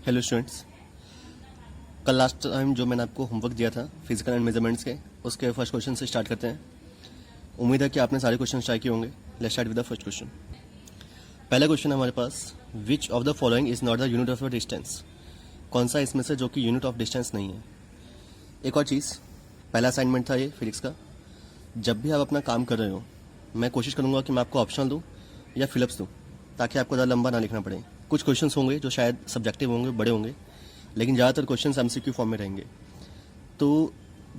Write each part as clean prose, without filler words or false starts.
Hello students, कल last time जो मैंने आपको होमवर्क दिया था फिजिकल एंड मेजरमेंट्स के, उसके फर्स्ट क्वेश्चन से स्टार्ट करते हैं। उम्मीद है कि आपने सारे क्वेश्चन ट्राई किए होंगे। Let's start with the first question. पहला क्वेश्चन है हमारे पास, which of the following is not the unit of distance. कौन सा इसमें से जो कि यूनिट ऑफ डिस्टेंस नहीं है। एक और चीज़, पहला असाइनमेंट था ये फिजिक्स का। जब भी आप अपना काम कर रहे हो, मैं कोशिश करूंगा कि मैं आपको ऑप्शनल दूं या फिलअप्स दूं, ताकि आपको ज़्यादा लंबा ना लिखना पड़े। कुछ क्वेश्चंस होंगे जो शायद सब्जेक्टिव होंगे, बड़े होंगे, लेकिन ज़्यादातर क्वेश्चंस एमसीक्यू फॉर्म में रहेंगे। तो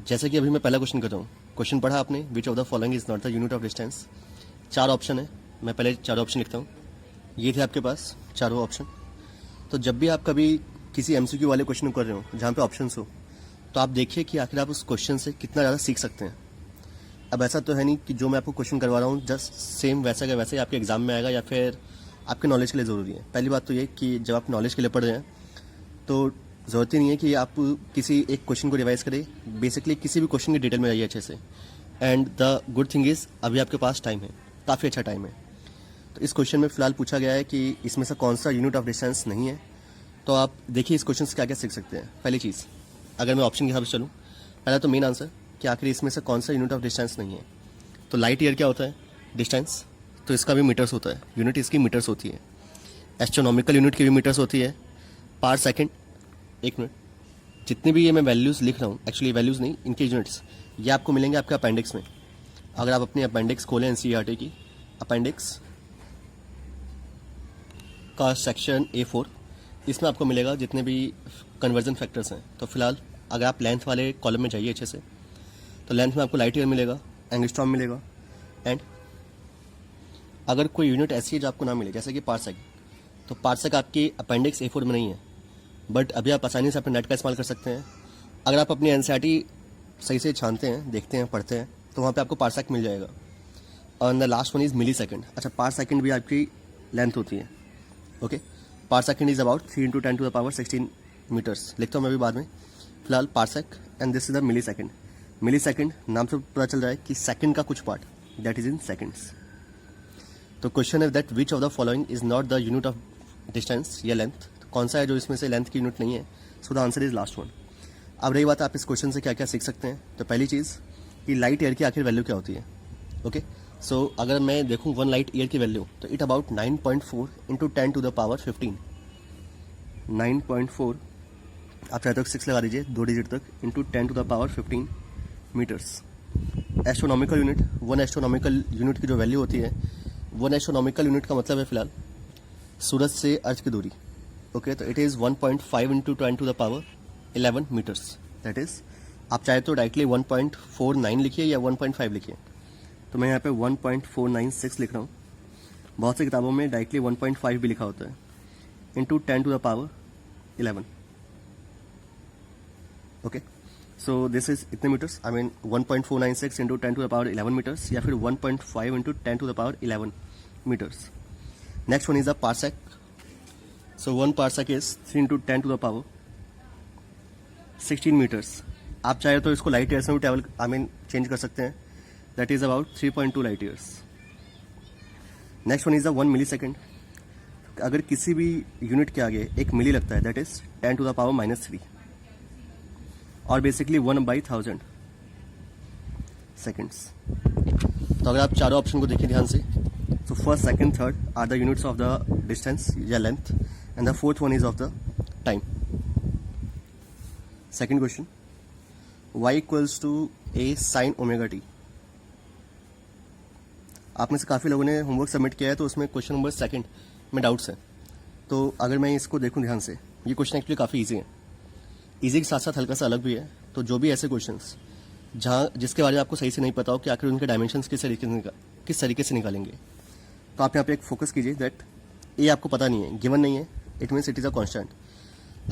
जैसे कि अभी मैं पहला क्वेश्चन कर रहा हूँ, क्वेश्चन पढ़ा आपने, विच of the following is not the unit of distance. 4 option है, मैं पहले 4 ऑप्शन लिखता हूँ। ये थे आपके पास चारों ऑप्शन। तो जब भी आप कभी किसी एमसीक्यू वाले क्वेश्चन को कर रहे हो जहाँ पे ऑप्शंस हो, तो आप देखिए कि आखिर आप उस क्वेश्चन से कितना ज़्यादा सीख सकते हैं। अब ऐसा तो है नहीं कि जो मैं आपको क्वेश्चन करवा रहा हूँ जस्ट सेम वैसा का वैसे ही आपके एग्जाम में आएगा या फिर आपके नॉलेज के लिए ज़रूरी है। पहली बात तो ये कि जब आप नॉलेज के लिए पढ़ रहे हैं तो ज़रूरत ही नहीं है कि आप किसी एक क्वेश्चन को रिवाइज करें। बेसिकली किसी भी क्वेश्चन की डिटेल में जाइए अच्छे से। And the good thing is अभी आपके पास टाइम है, काफ़ी अच्छा टाइम है। तो इस क्वेश्चन में फ़िलहाल पूछा गया है कि इसमें से कौन सा यूनिट ऑफ डिस्टेंस नहीं है। तो आप देखिए इस क्वेश्चन से क्या क्या सीख सकते हैं। पहली चीज़, अगर मैं ऑप्शन के हिसाब से चलूँ, पहला तो मेन आंसर कि आखिर इसमें से कौन सा यूनिट ऑफ डिस्टेंस नहीं है। तो लाइट ईयर क्या होता है? डिस्टेंस। तो इसका भी मीटर्स होता है, यूनिट इसकी मीटर्स होती है। एस्ट्रोनॉमिकल यूनिट की भी मीटर्स होती है। पार सेकंड, एक मिनट, जितनी भी ये मैं वैल्यूज़ लिख रहा हूँ, एक्चुअली वैल्यूज़ नहीं, इनके यूनिट्स ये आपको मिलेंगे आपके अपेंडिक्स में। अगर आप अपनी अपेंडिक्स खोलें एनसीईआरटी की, अपेंडिक्स का सेक्शन A4, इसमें आपको मिलेगा जितने भी कन्वर्जन फैक्टर्स हैं। तो फिलहाल अगर आप लेंथ वाले कॉलम में जाइए अच्छे से, तो लेंथ में आपको लाइट ईयर मिलेगा, एंगस्ट्रॉम मिलेगा। एंड अगर कोई यूनिट ऐसी है जो आपको ना मिले, जैसे कि पार्सेक, तो पार्सेक आपकी अपेंडिक्स A4 में नहीं है, बट अभी आप आसानी से अपने नेट का इस्तेमाल कर सकते हैं। अगर आप अपनी एनसीईआरटी सही से छानते हैं, देखते हैं, पढ़ते हैं, तो वहाँ पे आपको पार्सेक मिल जाएगा। और the last one is millisecond. अच्छा, पार सेकेंड भी आपकी लेंथ होती है। Okay, parsec is about 3 × 10⁻16 meters. लिखता हूँ मैं भी बाद में। फिलहाल parsec and this is the millisecond. Millisecond नाम से पता चल रहा है कि सेकेंड का कुछ part, that is in seconds. तो क्वेश्चन है that which of the following is not the unit of distance या लेंथ। तो कौन सा है जो इसमें से लेंथ की यूनिट नहीं है? So the answer is last one. अब रही बात आप इस क्वेश्चन से क्या क्या सीख सकते हैं। तो पहली चीज़ कि लाइट ईयर की आखिर वैल्यू क्या होती है। ओके, सो अगर मैं देखूँ 1 लाइट ईयर की वैल्यू, तो इट अबाउट 9.4 × 10⁻15। 9.4, आप चाहे तो 6 लगा दीजिए 2 डिजिट तक, into 10⁻15 meters. Astronomical unit, 1 astronomical unit की जो वैल्यू होती है, 1 एस्ट्रोनॉमिकल यूनिट का मतलब है फिलहाल सूरज से अर्थ की दूरी। ओके, तो it is 1.5 × 10⁻11 meters. That is, आप चाहे तो डायरेक्टली 1.49 लिखिए या 1.5 लिखिए। तो मैं यहाँ पे 1.496 लिख रहा हूँ। बहुत सी किताबों में डायरेक्टली 1.5 भी लिखा होता है, into 10⁻11। Okay, so this is इतने metres, I mean 1.496 into 10⁻11 metres, या फिर 1.5 into 10⁻11 metres. Next one is the parsec. So 1 parsec is 3 into 10⁻16 metres. आप चाहे तो इसको लाइट ईयर्स में भी ट्रैवल, आई मीन चेंज कर सकते हैं। That is about 3.2 light years. Next one is the 1 millisecond. अगर किसी भी यूनिट के आगे एक मिली लगता है, दैट इज 10⁻³ और बेसिकली 1/1000 सेकेंड्स। तो अगर आप चारों ऑप्शन को देखिए ध्यान से, तो first, second, third are the units of the distance या length, and the fourth one is of the time. Second question, y equals to a sin ω t। आप में से काफ़ी लोगों ने होमवर्क सबमिट किया है, तो उसमें क्वेश्चन नंबर 2 में डाउट्स है। तो अगर मैं इसको देखूं ध्यान से, ये क्वेश्चन एक्चुअली काफ़ी ईजी है। ईजी के साथ साथ हल्का सा अलग भी है। तो जो भी ऐसे क्वेश्चंस जहाँ जिसके बारे में आपको सही से नहीं पता हो कि आखिर उनके डायमेंशंस किस तरीके से निकालेंगे, तो आप यहाँ पे एक फोकस कीजिए दैट ए आपको पता नहीं है, गिवन नहीं है, it means it is a constant.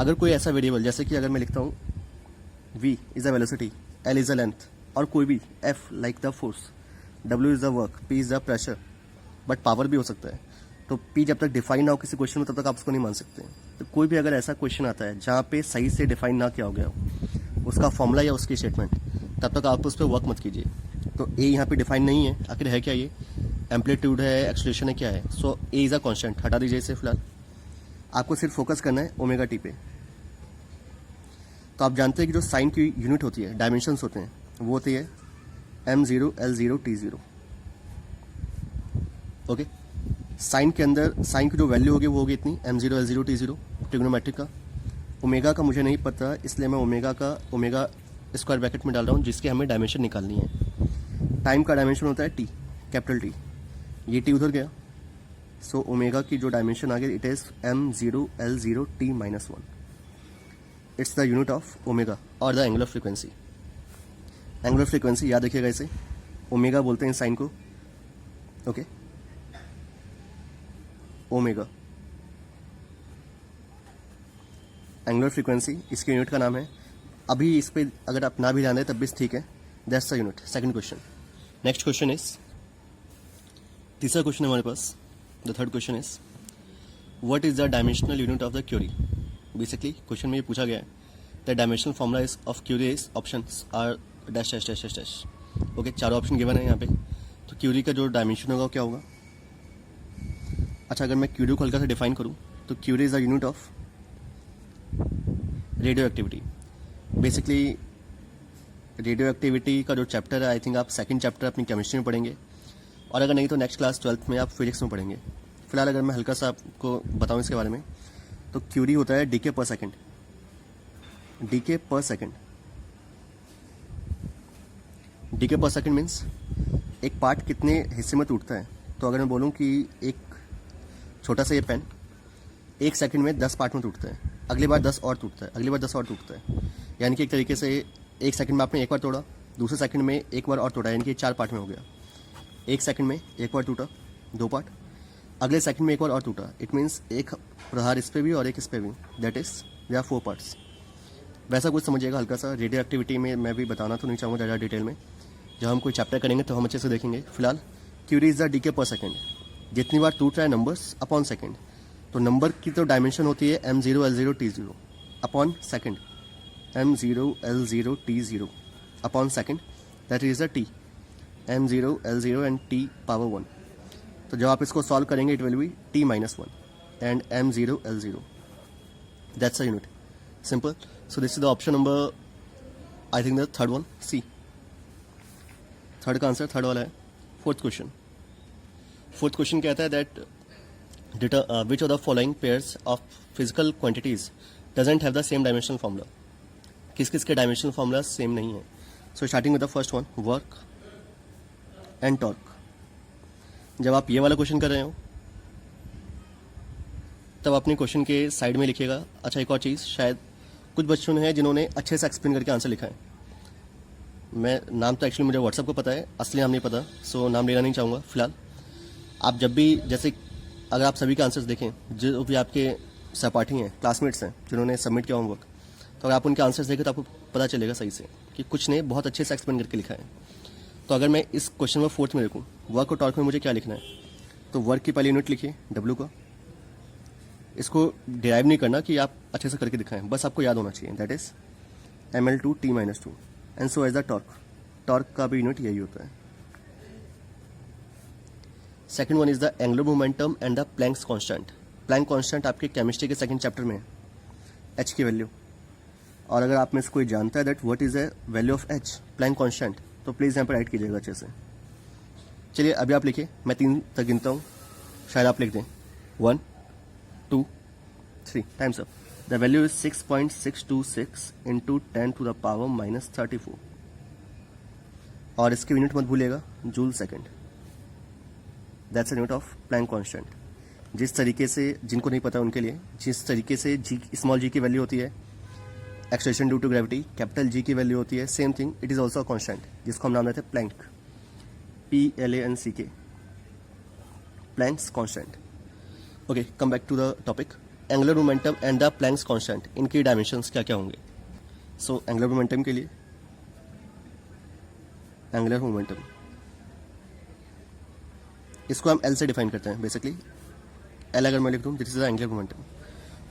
अगर कोई ऐसा वेरिएबल, जैसे कि अगर मैं लिखता हूँ v is the velocity, l is the length, और कोई भी f like the force, w is the work, p is the pressure, but power भी हो सकता है। तो p जब तक डिफाइन ना हो किसी क्वेश्चन में, तब तक आप उसको नहीं मान सकते। तो कोई भी अगर ऐसा क्वेश्चन आता है जहाँ पे सही से डिफाइन ना किया हो गया हो उसका फॉर्मूला या उसकी स्टेटमेंट, तब तक आप उस पर वर्क मत कीजिए। तो ए यहाँ पे डिफाइन नहीं है, आखिर है क्या ये? एम्पलीट्यूड है, एक्सलेशन है, क्या है? सो ए इज़ अ कॉन्स्टेंट, हटा दीजिए इसे फिलहाल। आपको सिर्फ फोकस करना है ओमेगा टी पे। तो आप जानते हैं कि जो साइन की यूनिट होती है, डायमेंशंस होते हैं, वो होती है m0 l0 t0। Okay, sign के अंदर साइन की जो वैल्यू होगी वो होगी इतनी m0 l0 t0 ट्रिग्नोमेट्रिक का। ओमेगा का मुझे नहीं पता, इसलिए मैं ओमेगा स्क्वायर ब्रैकेट में डाल रहा हूँ, जिसकी हमें डायमेंशन निकालनी है। टाइम का डायमेंशन होता है टी, कैपिटल टी। ये टी उधर गया, सो ओमेगा की जो डायमेंशन आ गई it is m0 l0 t-1। It's the unit of omega और the angular frequency. Angular frequency याद रखिएगा, इसे ओमेगा बोलते हैं साइन को। ओके, ओमेगा एंगुलर फ्रीक्वेंसी इसकी यूनिट का नाम है। अभी इस पे अगर आप ना भी जाने तब भी ठीक है, that's the unit. Second question. Next question is, तीसरा क्वेश्चन हमारे पास, the third question is what is the dimensional unit of the curie. Basically question में ये पूछा गया है the dimensional formula is of curie is options are dash dash dash dash. Okay, चारों option given है यहाँ पे। तो क्यूरी का जो डायमेंशन होगा क्या होगा। अच्छा, अगर मैं क्यूरी को हल्का सा डिफाइन करूँ तो curie is the unit of radioactivity. Basically radioactivity का जो चैप्टर है, आई थिंक आप सेकंड चैप्टर अपनी केमिस्ट्री में पढ़ेंगे, और अगर नहीं तो नेक्स्ट क्लास 12th में आप फिजिक्स में पढ़ेंगे। फिलहाल अगर मैं हल्का सा आपको बताऊं इसके बारे में, तो क्यूरी होता है डीके पर सेकंड। डीके पर सेकंड, डीके पर सेकंड मीन्स एक पार्ट कितने हिस्से में टूटता है। तो अगर मैं बोलूं कि एक छोटा सा ये पेन 1 सेकंड में 10 पार्ट में टूटता है, अगली बार 10 और टूटता है, अगली बार 10 और टूटता है। यानी कि एक तरीके से 1 सेकंड में आपने एक बार तोड़ा, दूसरे सेकंड में एक बार और तोड़ा, यानी कि 4 पार्ट में हो गया। 1 सेकंड में एक बार टूटा, 2 पार्ट, अगले सेकंड में एक बार और टूटा। इट मीन्स एक प्रहार इस पे भी और एक इस पे भी, that is they are 4 parts. वैसा कुछ समझिएगा हल्का सा। रेडियो एक्टिविटी में मैं भी बताना तो नहीं चाहूँगा ज़्यादा डिटेल में, जब हम कोई चैप्टर करेंगे तो हम अच्छे से देखेंगे। फिलहाल क्यूरी इज द डीके पर सेकंड। जितनी बार टूट रहा है नंबर्स अपॉन सेकंड, तो नंबर की तो डायमेंशन होती है m0 l0 t0 upon second. m0 l0 t0 upon second, that is the t, m0 l0 and t⁻1। तो जब आप इसको सॉल्व करेंगे it will be t-1 and m0 l0, that's the unit. Simple. So this is the option number, I think the third one, C. Third का answer third वाला है। Fourth question. Fourth question कहता है that which of the following pairs of physical quantities doesn't have the same dimensional formula। किस किस के dimensional formula same नहीं है। So starting with the first one, work and torque. जब आप ये वाला क्वेश्चन कर रहे हो तब अपने क्वेश्चन के साइड में लिखिएगा। अच्छा, एक और चीज़, शायद कुछ बच्चों ने हैं जिन्होंने अच्छे से एक्सप्लेन करके आंसर लिखा है। मैं नाम तो एक्चुअली मुझे व्हाट्सएप को पता है, असली नाम नहीं पता, सो नाम लेना नहीं चाहूँगा। फिलहाल आप जब भी, जैसे अगर आप सभी के आंसर्स देखें, जो भी आपके सहपाठी हैं, क्लासमेट्स हैं जिन्होंने सबमिट किया होमवर्क, तो अगर आप उनके आंसर्स देखें तो आपको पता चलेगा सही से कि कुछ ने बहुत अच्छे से एक्सप्लेन करके लिखा है। तो अगर मैं इस क्वेश्चन में फोर्थ में देखूँ, वर्क और टॉर्क में मुझे क्या लिखना है, तो वर्क की पहली यूनिट लिखिए W का। इसको डिराइव नहीं करना कि आप अच्छे से करके दिखाएं, बस आपको याद होना चाहिए, that is ml2 t-2 and so as the torque. Torque का भी यूनिट यही होता है। Second one is the angular momentum and the Planck's constant. Planck constant आपके केमिस्ट्री के सेकंड चैप्टर में h की वैल्यू, और अगर आप में से कोई जानता है that what is the value of h, Planck constant, तो प्लीज़ यहाँ पर राइट कीजिएगा अच्छे से। चलिए अभी आप लिखिए, मैं 3 तक गिनता हूँ, शायद आप लिख दें। 1 2 3, times up. The value is 6.626 into 10⁻⁻34, और इसकी यूनिट मत भूलिएगा, joule second. That's the unit of Planck constant. जिस तरीके से, जिनको नहीं पता उनके लिए, जिस तरीके से जी, स्मॉल जी की वैल्यू होती है acceleration due to gravity, capital G की वैल्यू होती है same thing, it is also a constant, जिसको हम नाम देते हैं Planck, PLANCK, Planck's constant. Okay, come back to the topic. Angular momentum and the Planck's constant, इनकी डायमेंशंस क्या क्या होंगे। सो एंगुलर मोमेंटम के लिए, एंगुलर मोमेंटम इसको हम L से डिफाइन करते हैं। बेसिकली L अगर मैं लिख दूँ, this is the angular momentum.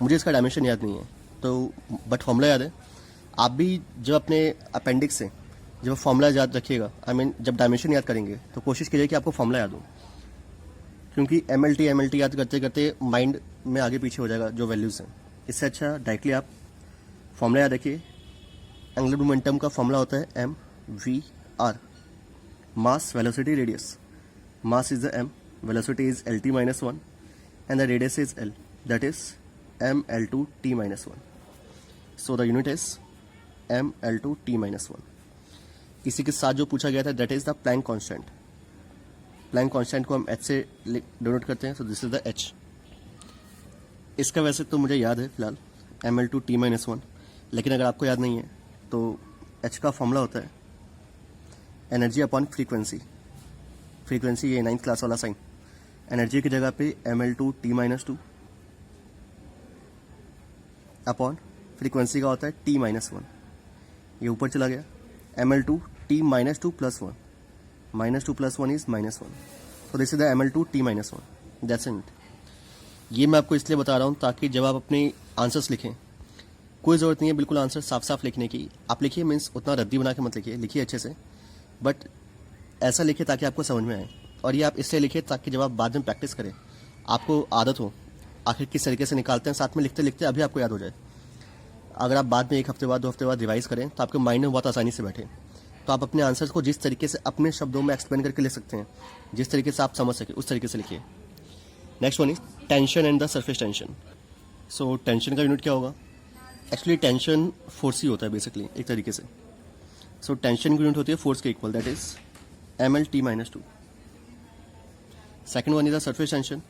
मुझे इसका डायमेंशन याद नहीं है, तो बट फॉर्मूला याद है। आप भी जब अपने अपेंडिक्स से जब फॉर्मूला याद रखिएगा, आई मीन जब डायमेंशन याद करेंगे, तो कोशिश कीजिए कि आपको फॉर्मूला याद हो। क्योंकि एम एल टी याद करते करते माइंड में आगे पीछे हो जाएगा जो वैल्यूज़ हैं। इससे अच्छा डायरेक्टली आप फॉर्मूला याद रखिए। एंगुलर मोमेंटम का फॉर्मूला होता है M V R, mass velocity radius. Mass is the M, velocity is L T minus one and the radius is L, that is M L two T minus one. So the unit is M L two T minus one. इसी के साथ जो पूछा गया था दैट is द Planck constant. Planck constant को हम एच से डिनोट करते हैं, so this is the H. इसका वैसे तो मुझे याद है फिलहाल M L two T minus one, लेकिन अगर आपको याद नहीं है तो एच का फॉर्मूला होता है एनर्जी अपॉन फ्रीक्वेंसी। फ्रीक्वेंसी ये 9th क्लास वाला साइन। एनर्जी की जगह पे M L two T minus two upon frequency का होता है टी माइनस वन। ये ऊपर चला गया, M L two T minus two plus one, minus two plus one is minus one, so this is the M L two T minus one, that's it. ये मैं आपको इसलिए बता रहा हूँ ताकि जब आप अपने आंसर्स लिखें, कोई ज़रूरत नहीं है बिल्कुल आंसर साफ साफ लिखने की। आप लिखिए मीन्स उतना रद्दी बना के मत लिखिए, लिखिए अच्छे से, बट ऐसा लिखिए ताकि आपको समझ में आए। और ये आप इसलिए लिखिए ताकि जब आप बाद में प्रैक्टिस करें आपको आदत हो, आखिर किस तरीके से निकालते हैं साथ में लिखते लिखते अभी आपको याद हो जाए। अगर आप बाद में 1 हफ्ते बाद 2 हफ्ते बाद रिवाइज करें तो आपके माइंड में बहुत आसानी से बैठे, तो आप अपने आंसर्स को जिस तरीके से अपने शब्दों में एक्सप्लेन करके लिख सकते हैं, जिस तरीके से आप समझ सके उस तरीके से लिखिए। Next one is tension and the surface tension. So tension का यूनिट क्या होगा? एक्चुअली टेंशन फोर्स ही होता है बेसिकली एक तरीके से। सो टेंशन की यूनिट होती है फोर्स के equal, that is M L T minus two. Second one is the surface tension.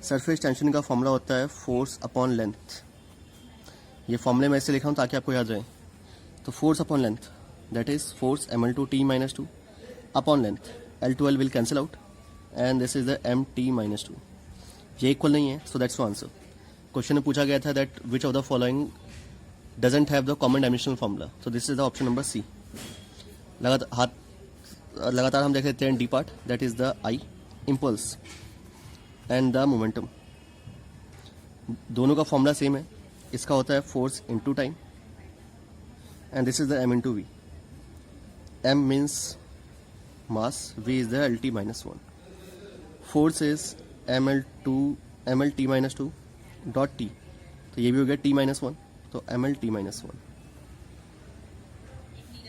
Surface tension का फॉर्मूला होता है फोर्स अपॉन लेंथ। ये फॉर्मूले मैं ऐसे लिखा हूँ ताकि आपको याद रहे। तो force upon length, that is force M L two T minus two upon length, L to L will cancel out and this is the M T minus two. ये इक्वल नहीं है, सो दैट्स आंसर। क्वेश्चन में पूछा गया था that which of the following doesn't have the common dimensional formula, so this is the option number C. लगातार हम देख लेते हैं D part, that is the I, impulse and the momentum. दोनों का फॉर्मूला सेम है। इसका होता है force into time and this is the M into V. M means mass, V is the L T minus one. Force is M L T minus two dot T, तो ये भी हो गया T minus one, तो M L T minus one.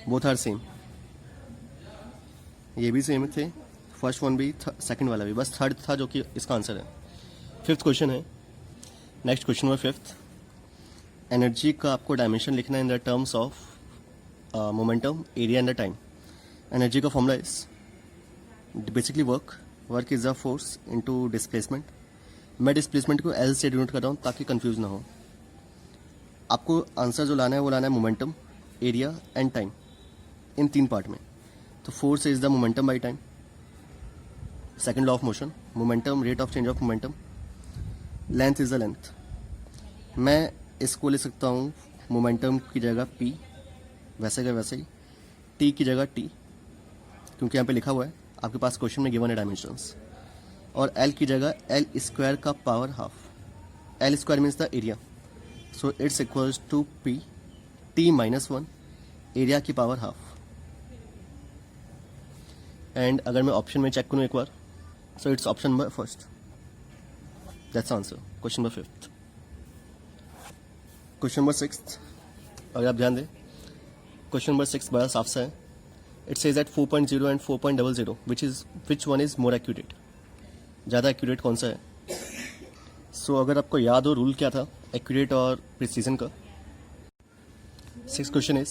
Both are same, ये भी same थे, first one भी सेकंड वाला भी, बस थर्ड था जो कि इसका आंसर है। फिफ्थ क्वेश्चन है, next question number fifth. Energy का आपको डायमेंशन लिखना है in the terms of momentum, area and the time. Energy का formula is basically work is the force into displacement. मैं डिस्प्लेसमेंट को एल से डिनोट कर रहा हूँ ताकि कंफ्यूज ना हो। आपको आंसर जो लाना है वो लाना है momentum, area and time, in 3 part में। तो force is the momentum by time, second law of motion, momentum rate of change of momentum, length is the length. मैं इसको ले सकता हूँ मोमेंटम की जगह पी, वैसे का वैसे ही, टी की जगह टी, क्योंकि यहाँ पे लिखा हुआ है आपके पास क्वेश्चन में गिवन है डायमेंशंस, और एल की जगह एल स्क्वायर का power half. L square means the area, so it's equals to P T minus one, area की पावर हाफ। एंड अगर मैं ऑप्शन में चेक करूँ एक बार, so it's option number first, that's answer question number fifth. Question number sixth, अगर आप ध्यान दें क्वेश्चन नंबर 6 बड़ा साफ सा है। It says that 4.0 and 4.00 which one is more accurate, ज़्यादा एक्यूरेट कौन सा है? सो अगर आपको याद हो रूल क्या था एक्यूरेट और प्रिसीजन का। 6 question is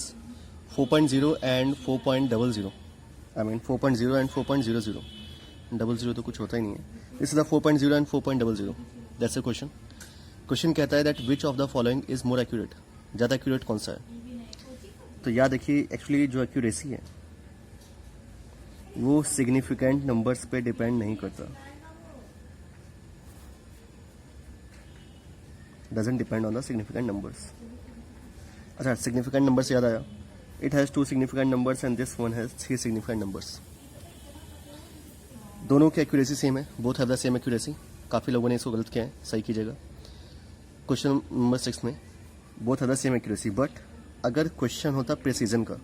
4.0 and 4.00, I mean 4.0 and 4.00, 00 तो कुछ होता ही नहीं है। This is the 4.0 and 4.00, that's a question. Question कहता है that which of the following is more accurate, ज़्यादा एक्यूरेट कौन सा है? तो याद रखिए एक्चुअली जो एक्यूरेसी है वो सिग्निफिकेंट नंबर्स पे डिपेंड नहीं करता, doesn't depend on the significant numbers. अच्छा, सिग्निफिकेंट नंबर से याद आया, it has 2 significant numbers and this one has 3 significant numbers. दोनों की एक्यूरेसी सेम है, both have the same accuracy. काफ़ी लोगों ने इसको गलत किया है, सही कीजिएगा। क्वेश्चन नंबर 6 में both have the same accuracy, but अगर क्वेश्चन होता प्रिसीजन का,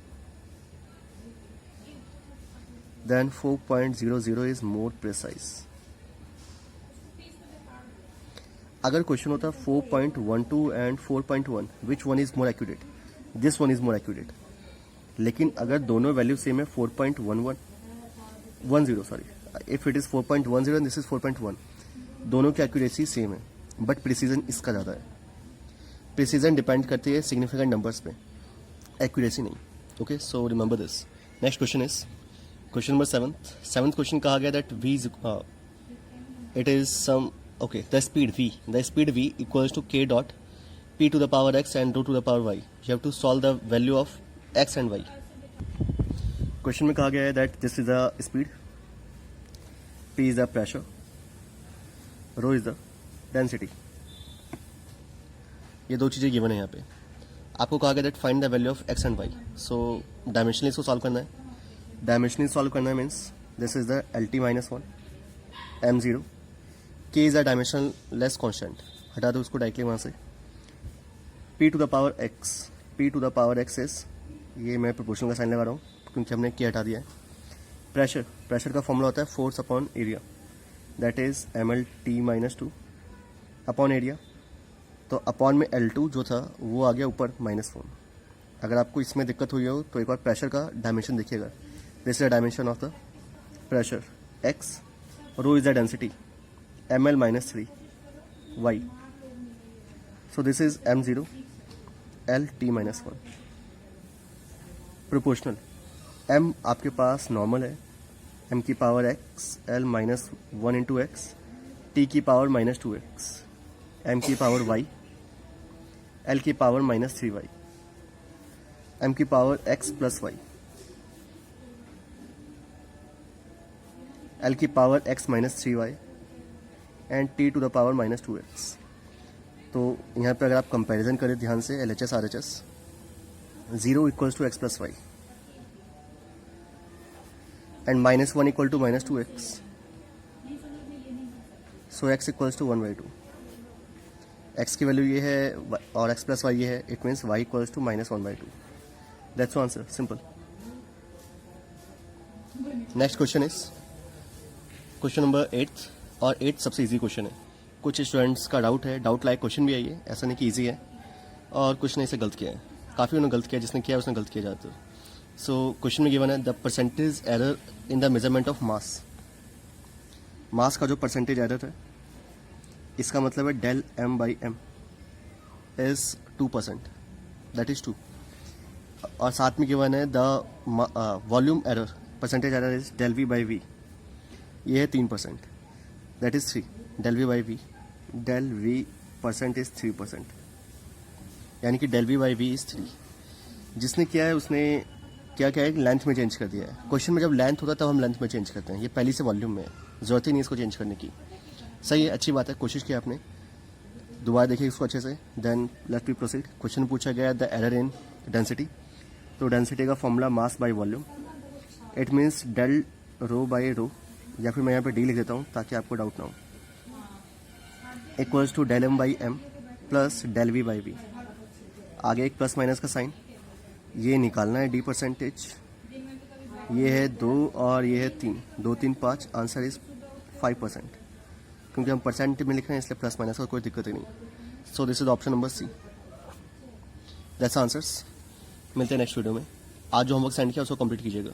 देन 4.00 इज मोर प्रिसाइज। अगर क्वेश्चन होता 4.12 and 4.1, which one is more accurate, this one is more accurate. लेकिन अगर दोनों वैल्यू सेम है 4.10 sorry, if it is 4.10 and this is 4.1, दोनों की एक्यूरेसी सेम है, बट प्रिसीजन इसका ज़्यादा है। प्रिसीजन डिपेंड करती है सिग्निफिकेंट नंबर्स पे, एक्यूरेसी नहीं। Okay, so remember this. Next question is question number 7th question कहा गया that v it is some okay the speed v equals to k dot p to the power x and rho to the power y. You have to solve the value of x and y. Question में कहा गया है that this is the speed, p is the pressure, rho is the density. ये दो चीज़ें given है यहाँ पे। आपको कहा गया that find the value of x and y. So dimensionally इसको सॉल्व करना है। डायमेंशनली सॉल्व करना है means this is the LT minus 1 m0, k is a dimensional less constant, हटा दो उसको डायरेक्टली वहाँ से। p to the power x is, ये मैं प्रोपोर्शनल का साइन लगा रहा हूँ क्योंकि हमने k हटा दिया है। प्रेशर का फॉर्मूला होता है force upon area, that is MLT minus 2 upon area. तो अपॉन में L2 जो था वो आ गया ऊपर -1। अगर आपको इसमें दिक्कत हुई हो तो एक बार प्रेशर का डायमेंशन देखिएगा। This is the dimension of the pressure x, rho is the density ml minus 3 y. So this is m0 LT minus 1. Proportional, m आपके पास नॉर्मल है, m की power x l minus 1 into x, t की power -2x, m की power y, l की power -3y, m की power x plus y, l की power x minus 3y and t to the power -2x. तो यहाँ पे अगर आप कंपैरिजन करें ध्यान से LHS RHS, 0 equals to x plus Y and -1 equal to -2x, so x equals to 1/2. x की वैल्यू ये है और x प्लस वाई ये है, it means y equals to -1/2. That's answer, simple. Next question is question number 8th, और 8th सबसे easy question है. कुछ स्टूडेंट्स का डाउट है, डाउट लाइक क्वेश्चन भी आई है, ऐसा नहीं कि इजी है, और कुछ ने इसे गलत किया है. काफ़ी उन्होंने गलत किया, जिसने किया उसने गलत किया जाता है. सो क्वेश्चन में गिवन है the percentage error in the measurement of mass. Mass का जो परसेंटेज एरर है इसका मतलब है del m by M is 2%, that is 2. और साथ में गिवन है the volume error, percentage error is del v by V, ये है 3%, that is 3. Del V by V, del V percent is 3%, यानी कि del V by we is 3. जिसने किया है उसने क्या है लेंथ में चेंज कर दिया है. क्वेश्चन में जब लेंथ होता है तब हम लेंथ में चेंज करते हैं, ये पहली से वॉल्यूम में है, जरूरत ही नहीं इसको चेंज करने की. सही है, अच्छी बात है, कोशिश की आपने. दोबारा देखिए इसको अच्छे से, then let's be proceed. Question पूछा गया द एरर इन डेंसिटी. तो डेंसिटी का formula mass by volume, it means del rho by rho, या फिर मैं यहाँ पे डी लिख देता हूँ ताकि आपको डाउट ना हो, equals to del M by M plus del V by V. आगे एक प्लस माइनस का साइन, ये निकालना है डी परसेंटेज. ये है 2 और ये है 3, 2 3 5, आंसर इज 5%. क्योंकि हम परसेंट में लिख रहे हैं इसलिए प्लस माइनस का कोई दिक्कत ही नहीं. So this is option number C. That's answers. मिलते हैं नेक्स्ट वीडियो में. आज जो होमवर्क सेंड किया उसको कंप्लीट कीजिएगा.